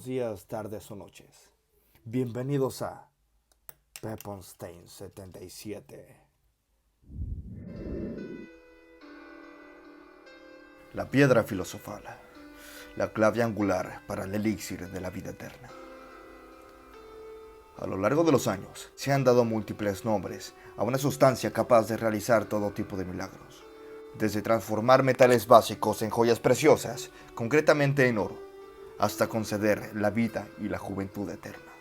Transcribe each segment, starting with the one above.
buenos días, tardes o noches. Bienvenidos a Peppenstein 77. La piedra filosofal, la clave angular para el elixir de la vida eterna. A lo largo de los años se han dado múltiples nombres a una sustancia capaz de realizar todo tipo de milagros, desde transformar metales básicos en joyas preciosas, concretamente en oro, hasta conceder la vida y la juventud eterna.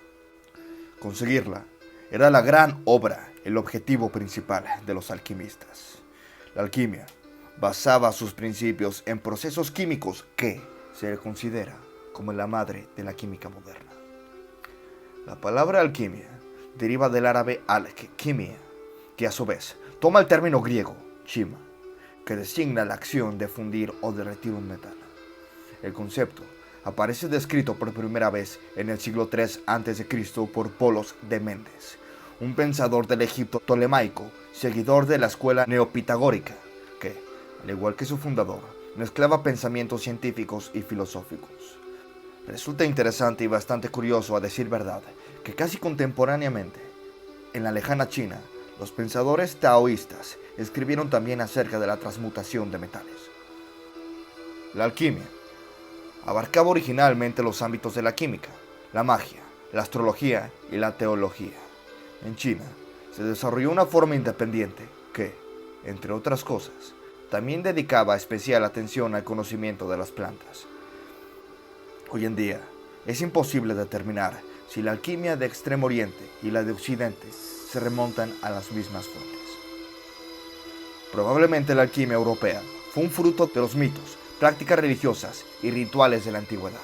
Conseguirla era la gran obra, el objetivo principal de los alquimistas. La alquimia basaba sus principios en procesos químicos que se le considera como la madre de la química moderna. La palabra alquimia deriva del árabe alquimia, que a su vez toma el término griego chima, que designa la acción de fundir o derretir un metal. El concepto aparece descrito por primera vez en el siglo III a.C. por Polos de Mendes, un pensador del Egipto tolemaico, seguidor de la escuela neopitagórica, que, al igual que su fundador, mezclaba pensamientos científicos y filosóficos. Resulta interesante y bastante curioso, a decir verdad, que casi contemporáneamente, en la lejana China, los pensadores taoístas escribieron también acerca de la transmutación de metales. La alquimia abarcaba originalmente los ámbitos de la química, la magia, la astrología y la teología. En China se desarrolló una forma independiente que, entre otras cosas, también dedicaba especial atención al conocimiento de las plantas. Hoy en día es imposible determinar si la alquimia de Extremo Oriente y la de Occidente se remontan a las mismas fuentes. Probablemente la alquimia europea fue un fruto de los mitos, prácticas religiosas y rituales de la antigüedad.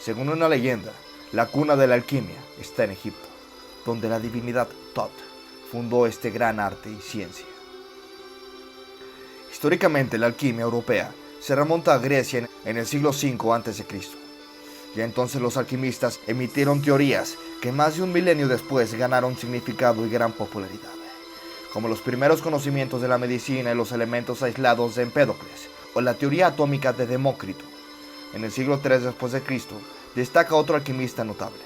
Según una leyenda, la cuna de la alquimia está en Egipto, donde la divinidad Tot fundó este gran arte y ciencia. Históricamente, la alquimia europea se remonta a Grecia en el siglo V a.C. Ya entonces los alquimistas emitieron teorías que más de un milenio después ganaron significado y gran popularidad, como los primeros conocimientos de la medicina y los elementos aislados de Empédocles, o la teoría atómica de Demócrito. En el siglo III después de Cristo destaca otro alquimista notable,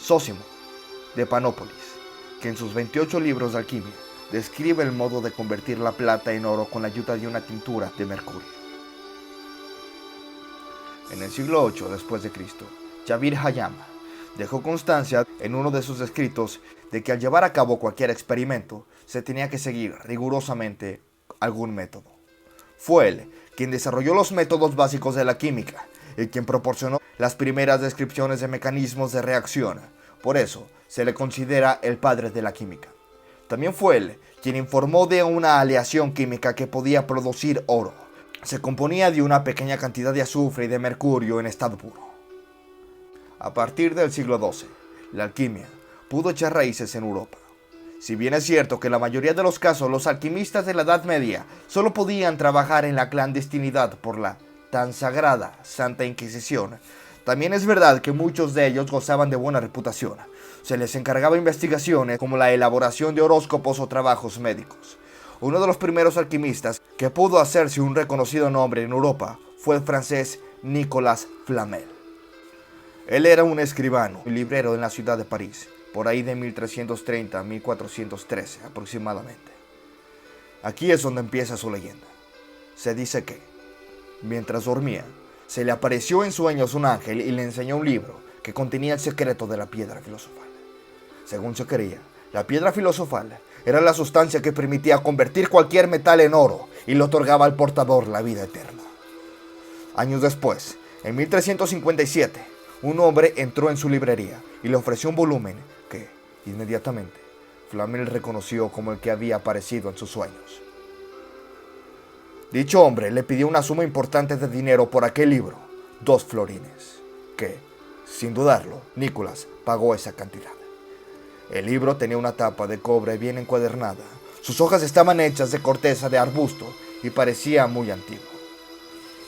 Zósimo, de Panópolis, que en sus 28 libros de alquimia describe el modo de convertir la plata en oro con la ayuda de una tintura de mercurio. En el siglo VIII después de Cristo, Jabir Hayam dejó constancia en uno de sus escritos de que al llevar a cabo cualquier experimento se tenía que seguir rigurosamente algún método. Fue él quien desarrolló los métodos básicos de la química y quien proporcionó las primeras descripciones de mecanismos de reacción. Por eso se le considera el padre de la química. También fue él quien informó de una aleación química que podía producir oro. Se componía de una pequeña cantidad de azufre y de mercurio en estado puro. A partir del siglo XII, la alquimia pudo echar raíces en Europa. Si bien es cierto que en la mayoría de los casos los alquimistas de la Edad Media solo podían trabajar en la clandestinidad por la tan sagrada Santa Inquisición, también es verdad que muchos de ellos gozaban de buena reputación. Se les encargaba investigaciones como la elaboración de horóscopos o trabajos médicos. Uno de los primeros alquimistas que pudo hacerse un reconocido nombre en Europa fue el francés Nicolas Flamel. Él era un escribano y librero en la ciudad de París, por ahí de 1330 a 1413 aproximadamente. Aquí es donde empieza su leyenda. Se dice que, mientras dormía, se le apareció en sueños un ángel y le enseñó un libro que contenía el secreto de la piedra filosofal. Según se creía, la piedra filosofal era la sustancia que permitía convertir cualquier metal en oro y le otorgaba al portador la vida eterna. Años después, en 1357, un hombre entró en su librería y le ofreció un volumen que, inmediatamente, Flamel reconoció como el que había aparecido en sus sueños. Dicho hombre le pidió una suma importante de dinero por aquel libro, 2 florines, que, sin dudarlo, Nicolás pagó esa cantidad. El libro tenía una tapa de cobre bien encuadernada. Sus hojas estaban hechas de corteza de arbusto y parecía muy antiguo.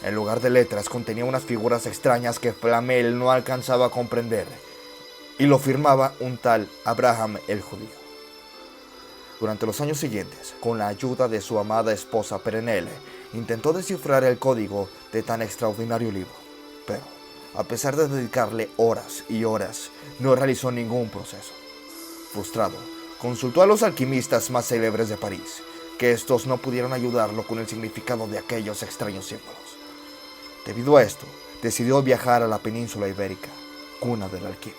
En lugar de letras contenía unas figuras extrañas que Flamel no alcanzaba a comprender, y lo firmaba un tal Abraham el judío. Durante los años siguientes, con la ayuda de su amada esposa Perenelle, intentó descifrar el código de tan extraordinario libro, pero A pesar de dedicarle horas y horas, no realizó ningún proceso. Frustrado, consultó a los alquimistas más célebres de París, que estos no pudieron ayudarlo con el significado de aquellos extraños símbolos. Debido a esto, decidió viajar a la península ibérica, cuna de la alquimia.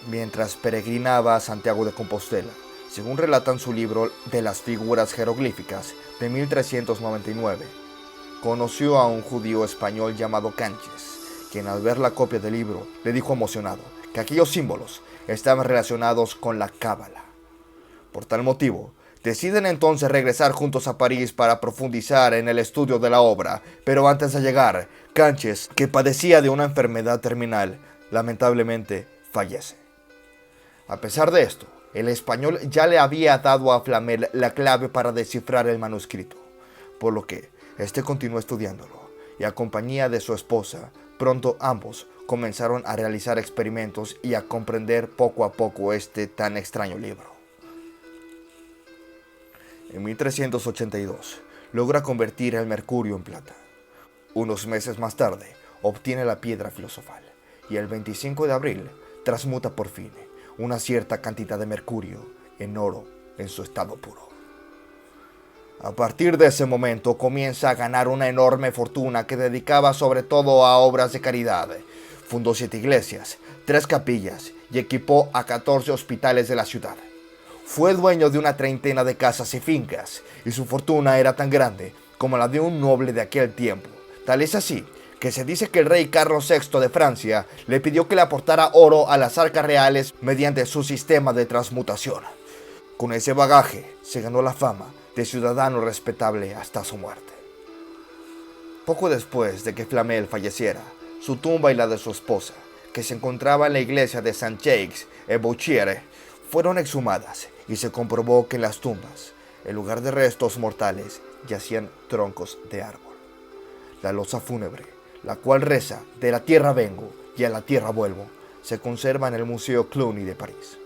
Mientras peregrinaba a Santiago de Compostela, según relata en su libro de las figuras jeroglíficas de 1399, conoció a un judío español llamado Canches, quien al ver la copia del libro le dijo emocionado que aquellos símbolos estaban relacionados con la cábala. Por tal motivo, deciden entonces regresar juntos a París para profundizar en el estudio de la obra, pero antes de llegar, Canches, que padecía de una enfermedad terminal, lamentablemente fallece. A pesar de esto, el español ya le había dado a Flamel la clave para descifrar el manuscrito, por lo que este continuó estudiándolo, y a compañía de su esposa, pronto ambos comenzaron a realizar experimentos y a comprender poco a poco este tan extraño libro. En 1382, logra convertir el mercurio en plata. Unos meses más tarde, obtiene la piedra filosofal, y el 25 de abril, transmuta por fin una cierta cantidad de mercurio en oro en su estado puro. A partir de ese momento comienza a ganar una enorme fortuna que dedicaba sobre todo a obras de caridad. Fundó 7 iglesias, 3 capillas y equipó a 14 hospitales de la ciudad. Fue dueño de una treintena de casas y fincas, y su fortuna era tan grande como la de un noble de aquel tiempo. Tal es así que se dice que el rey Carlos VI de Francia le pidió que le aportara oro a las arcas reales mediante su sistema de transmutación. Con ese bagaje se ganó la fama de ciudadano respetable hasta su muerte. Poco después de que Flamel falleciera, su tumba y la de su esposa, que se encontraba en la iglesia de Saint-Jacques-et-Bouchiere, fueron exhumadas y se comprobó que en las tumbas, en lugar de restos mortales, yacían troncos de árbol. La losa fúnebre, la cual reza "de la tierra vengo y a la tierra vuelvo", se conserva en el Museo Cluny de París.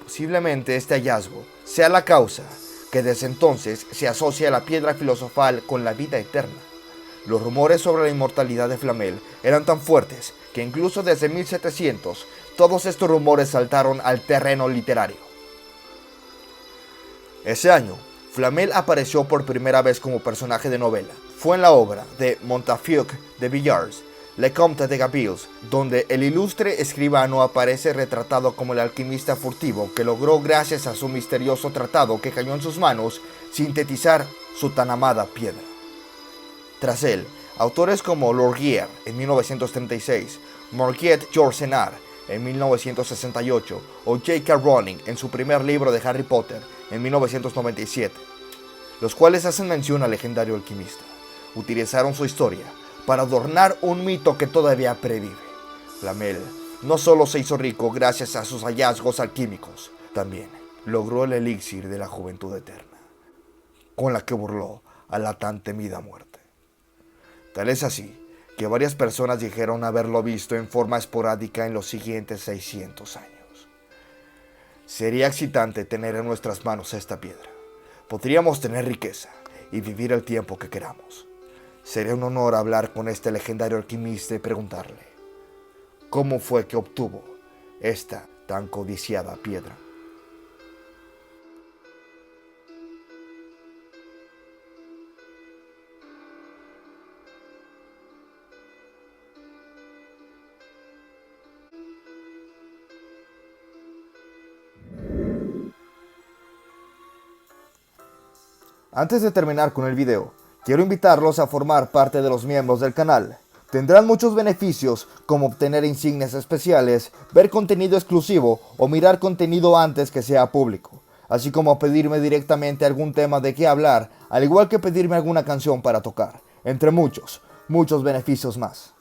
Posiblemente este hallazgo sea la causa que desde entonces se asocia la piedra filosofal con la vida eterna. Los rumores sobre la inmortalidad de Flamel eran tan fuertes que incluso desde 1700 todos estos rumores saltaron al terreno literario. Ese año, Flamel apareció por primera vez como personaje de novela. Fue en la obra de Montefiore de Villars, Le Comte de Gabils, donde el ilustre escribano aparece retratado como el alquimista furtivo que logró, gracias a su misterioso tratado que cayó en sus manos, sintetizar su tan amada piedra. Tras él, autores como Laurier en 1936, Marguerite Yourcenar en 1968 o J.K. Rowling en su primer libro de Harry Potter en 1997, los cuales hacen mención al legendario alquimista, utilizaron su historia para adornar un mito que todavía previve. Flamel no solo se hizo rico gracias a sus hallazgos alquímicos, también logró el elixir de la juventud eterna, con la que burló a la tan temida muerte. Tal es así que varias personas dijeron haberlo visto en forma esporádica en los siguientes 600 años. Sería excitante tener en nuestras manos esta piedra. Podríamos tener riqueza y vivir el tiempo que queramos. Sería un honor hablar con este legendario alquimista y preguntarle cómo fue que obtuvo esta tan codiciada piedra. Antes de terminar con el video, quiero invitarlos a formar parte de los miembros del canal. Tendrán muchos beneficios como obtener insignias especiales, ver contenido exclusivo o mirar contenido antes que sea público, así como pedirme directamente algún tema de qué hablar, al igual que pedirme alguna canción para tocar, entre muchos beneficios más.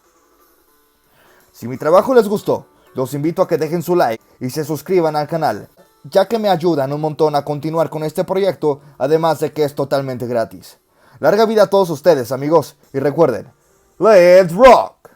Si mi trabajo les gustó, los invito a que dejen su like y se suscriban al canal, ya que me ayudan un montón a continuar con este proyecto, además de que es totalmente gratis. Larga vida a todos ustedes, amigos, y recuerden, ¡Let's rock!